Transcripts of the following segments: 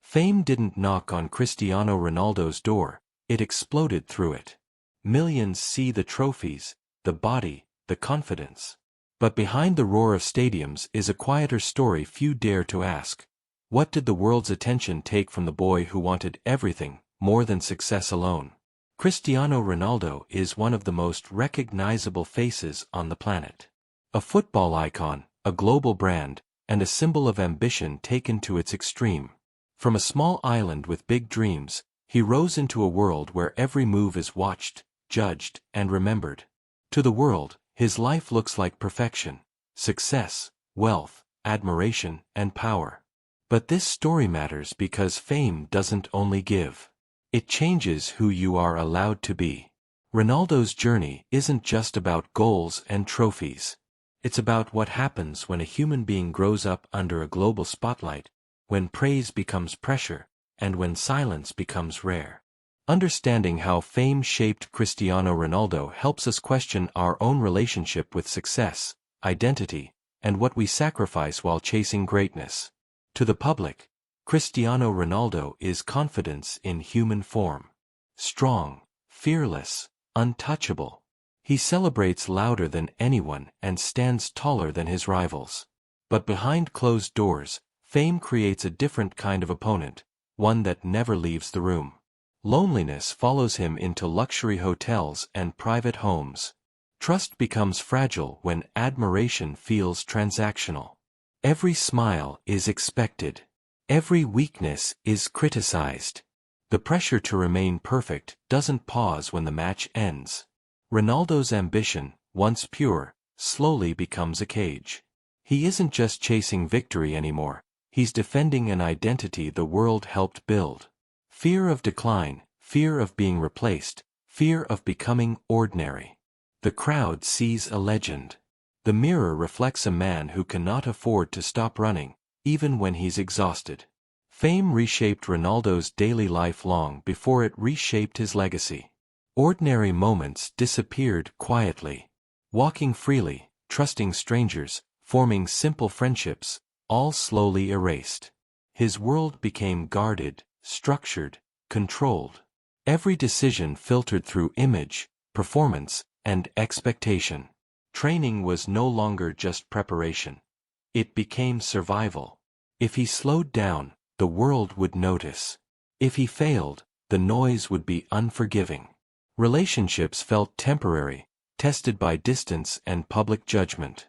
Fame didn't knock on Cristiano Ronaldo's door, it exploded through it. Millions see the trophies, the body, the confidence. But behind the roar of stadiums is a quieter story few dare to ask. What did the world's attention take from the boy who wanted everything, more than success alone? Cristiano Ronaldo is one of the most recognizable faces on the planet. A football icon, a global brand, and a symbol of ambition taken to its extreme. From a small island with big dreams, he rose into a world where every move is watched, judged, and remembered. To the world, his life looks like perfection, success, wealth, admiration, and power. But this story matters because fame doesn't only give. It changes who you are allowed to be. Ronaldo's journey isn't just about goals and trophies. It's about what happens when a human being grows up under a global spotlight, when praise becomes pressure, and when silence becomes rare. Understanding how fame shaped Cristiano Ronaldo helps us question our own relationship with success, identity, and what we sacrifice while chasing greatness. To the public, Cristiano Ronaldo is confidence in human form. Strong, fearless, untouchable. He celebrates louder than anyone and stands taller than his rivals. But behind closed doors, fame creates a different kind of opponent, one that never leaves the room. Loneliness follows him into luxury hotels and private homes. Trust becomes fragile when admiration feels transactional. Every smile is expected. Every weakness is criticized. The pressure to remain perfect doesn't pause when the match ends. Ronaldo's ambition, once pure, slowly becomes a cage. He isn't just chasing victory anymore, he's defending an identity the world helped build. Fear of decline, fear of being replaced, fear of becoming ordinary. The crowd sees a legend. The mirror reflects a man who cannot afford to stop running, even when he's exhausted. Fame reshaped Ronaldo's daily life long before it reshaped his legacy. Ordinary moments disappeared quietly. Walking freely, trusting strangers, forming simple friendships, all slowly erased. His world became guarded, structured, controlled. Every decision filtered through image, performance, and expectation. Training was no longer just preparation. It became survival. If he slowed down, the world would notice. If he failed, the noise would be unforgiving. Relationships felt temporary, tested by distance and public judgment.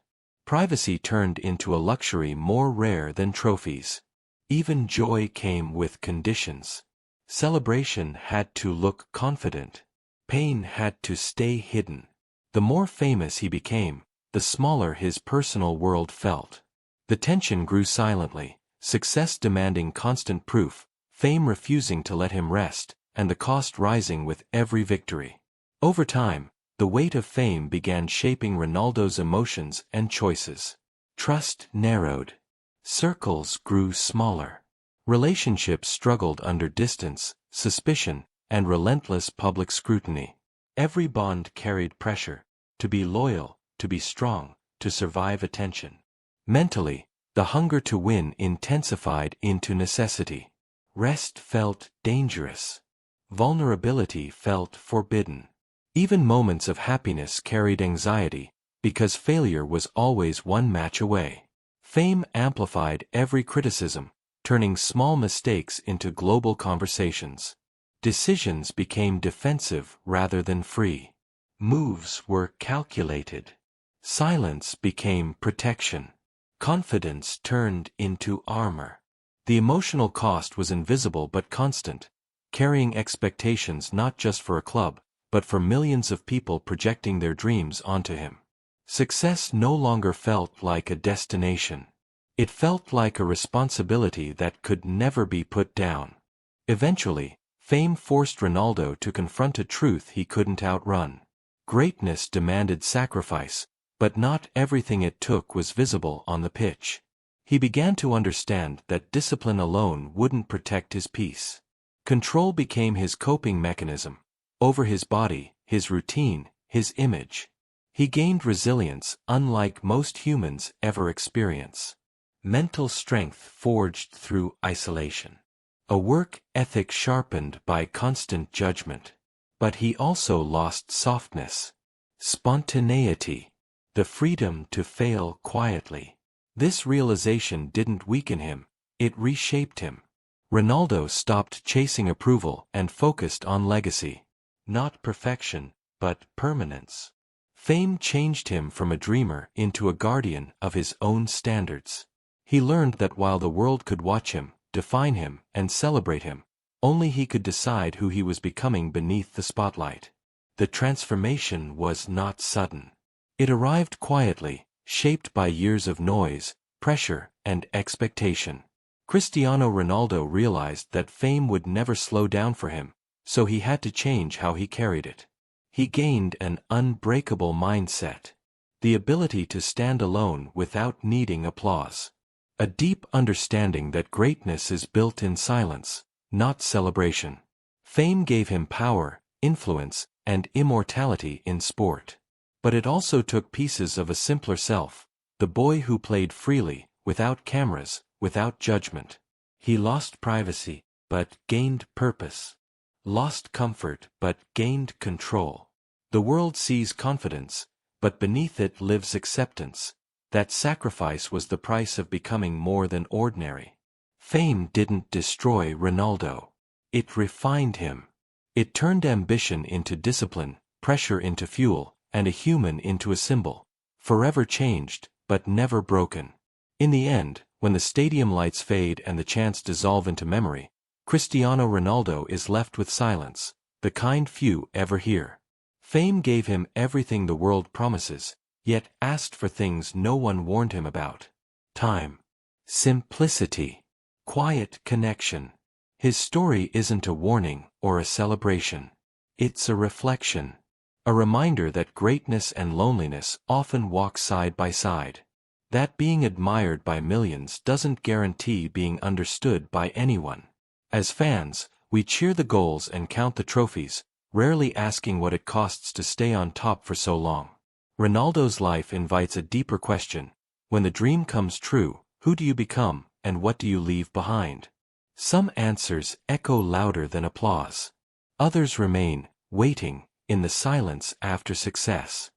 Privacy turned into a luxury more rare than trophies. Even joy came with conditions. Celebration had to look confident. Pain had to stay hidden. The more famous he became, the smaller his personal world felt. The tension grew silently, success demanding constant proof, fame refusing to let him rest, and the cost rising with every victory. Over time, the weight of fame began shaping Ronaldo's emotions and choices. Trust narrowed. Circles grew smaller. Relationships struggled under distance, suspicion, and relentless public scrutiny. Every bond carried pressure, to be loyal, to be strong, to survive attention. Mentally, the hunger to win intensified into necessity. Rest felt dangerous. Vulnerability felt forbidden. Even moments of happiness carried anxiety, because failure was always one match away. Fame amplified every criticism, turning small mistakes into global conversations. Decisions became defensive rather than free. Moves were calculated. Silence became protection. Confidence turned into armor. The emotional cost was invisible but constant, carrying expectations not just for a club, but for millions of people projecting their dreams onto him. Success no longer felt like a destination. It felt like a responsibility that could never be put down. Eventually, fame forced Ronaldo to confront a truth he couldn't outrun. Greatness demanded sacrifice, but not everything it took was visible on the pitch. He began to understand that discipline alone wouldn't protect his peace. Control became his coping mechanism, over his body, his routine, his image. He gained resilience unlike most humans ever experience. Mental strength forged through isolation. a work ethic sharpened by constant judgment. But he also lost softness, spontaneity, the freedom to fail quietly. This realization didn't weaken him, it reshaped him. Ronaldo stopped chasing approval and focused on legacy. Not perfection, but permanence. Fame changed him from a dreamer into a guardian of his own standards. He learned that while the world could watch him, define him, and celebrate him, only he could decide who he was becoming beneath the spotlight. The transformation was not sudden. It arrived quietly, shaped by years of noise, pressure, and expectation. Cristiano Ronaldo realized that fame would never slow down for him, so he had to change how he carried it. He gained an unbreakable mindset, the ability to stand alone without needing applause. A deep understanding that greatness is built in silence, not celebration. Fame gave him power, influence, and immortality in sport. But it also took pieces of a simpler self, the boy who played freely, without cameras, without judgment. He lost privacy, but gained purpose. Lost comfort, but gained control. The world sees confidence, but beneath it lives acceptance. That sacrifice was the price of becoming more than ordinary. Fame didn't destroy Ronaldo. It refined him. It turned ambition into discipline, pressure into fuel, and a human into a symbol. Forever changed, but never broken. In the end, when the stadium lights fade and the chants dissolve into memory, Cristiano Ronaldo is left with silence, the kind few ever hear. Fame gave him everything the world promises, yet asked for things no one warned him about. Time. Simplicity. Quiet connection. His story isn't a warning or a celebration. It's a reflection. A reminder that greatness and loneliness often walk side by side. That being admired by millions doesn't guarantee being understood by anyone. As fans, we cheer the goals and count the trophies, rarely asking what it costs to stay on top for so long. Ronaldo's life invites a deeper question. When the dream comes true, who do you become, and what do you leave behind? Some answers echo louder than applause. Others remain, waiting, in the silence after success.